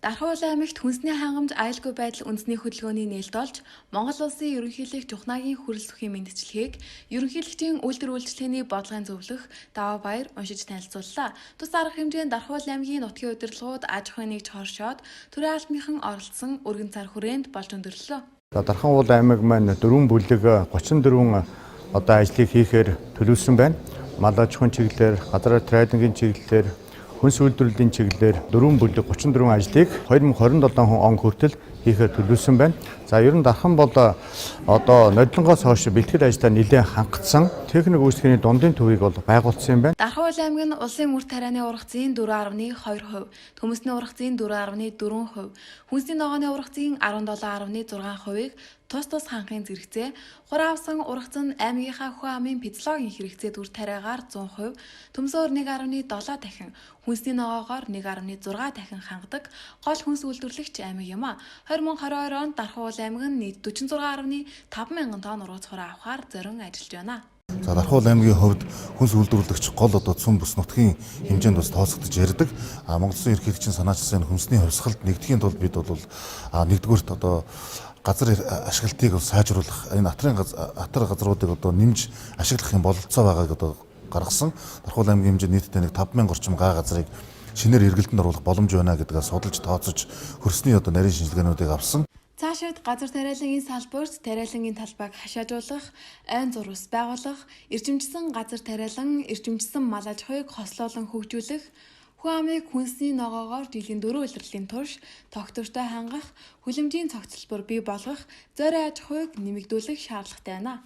Дархан аймагт хүнсний хангамж аюулгүй байдал үндэсний хөдөлгөөний нээлт олж, Монгол Улсын ерөнхийлөгч Чухнагийн хүрэлцэхийн мэндчлэгийг ерөнхийлөгчийн үйлдвэр үйлчлэгээний бодлогын зөвлөх Даваа Баяр уншиж танилцууллаа. Тус арга хэмжээнд Дархан аймгийн нутгийн удирдлагууд аж ахуйн нэгж хоршоод төрийн албаныхан оролцсон өргөн цар хүрээнд болж өндөрлөө. Дархан аймаг маань 4 бүлэг 34 одоо ажлыг хийхээр төлөвлөсөн байна. Мал аж ахуйн чиглэлээр, газар трейдингийн чиглэлээр, хүнс үйлдвэрлэлийн чиглэлээр 4 бүлэг 34 ажлыг 2027 он хүртэл хийхээр төлөвлөсөн байна. За ер нь Дархан бол одоо нодлонгоос хойш бэлтгэл ажлаа нэлээд хангацсан техник үйлчлэгээний дундын төвийг бол байгуулсан юм байна. Дархан аймаг нь улсын мөр тарианы ургацын 4.2%, төмөсний ургацын 4.4%, хүнсний ногооны ургацын 17.6%-ийг тус ханхын зэрэгцээ, хураа авсан ургац нь аймгийнхаа хүн амын физиологийн хэрэгцээ дүр тариагаар 100%, төмсөөр 1.7 дахин, хүнсний ногоогоор 1.6 дахин хангадаг гол хүнс үйлдвэрлэгч аймаг юм а. 2022 онд Дархан аймаг нь нийт 46.5 мянган тонн ургац хураа авахаар зорин ажиллаж байна. За Дархан аймгийн хувьд хүнс үйлдвэрлэгч гол одоо цөм бүс нутгийн хэмжээнд бас тооцогдож ярддаг. Монгол Улсын ерөнхийлөгчийн санаачилсан хүнсний хувьсгалд нэгдэхийн тулд бид бол нэгдүгээрт одоо газар ашиглалтыг сайжруулах, энэ атар газруудыг одоо нэмж ашиглахын бололцоо байгааг одоо гаргасан. Дархан аймгийн хэмжээнд нийтдээ 5000 орчим га газрыг шинээр эргэлтэнд оруулах боломж байна гэдгээ судалж тооцож хөрсний одоо нарийн шинжилгээнүүдийг авсан. Цаашид газар тариалангийн салбарт тариалангийн талбайг хашаажуулах, ойн зурвас байгуулах, эрчимжсэн газар тариалан, эрчимжсэн мал аж ахуйг хослуулан хөгжүүлэх, хүн амыг хүнсний ногоогоор жилийн 4 улирлын турш тогтвортой хангах, хүлэмжийн цогцлбор бий болгох, зорь аж ахуйг нэмэгдүүлэх шаардлагатай байна.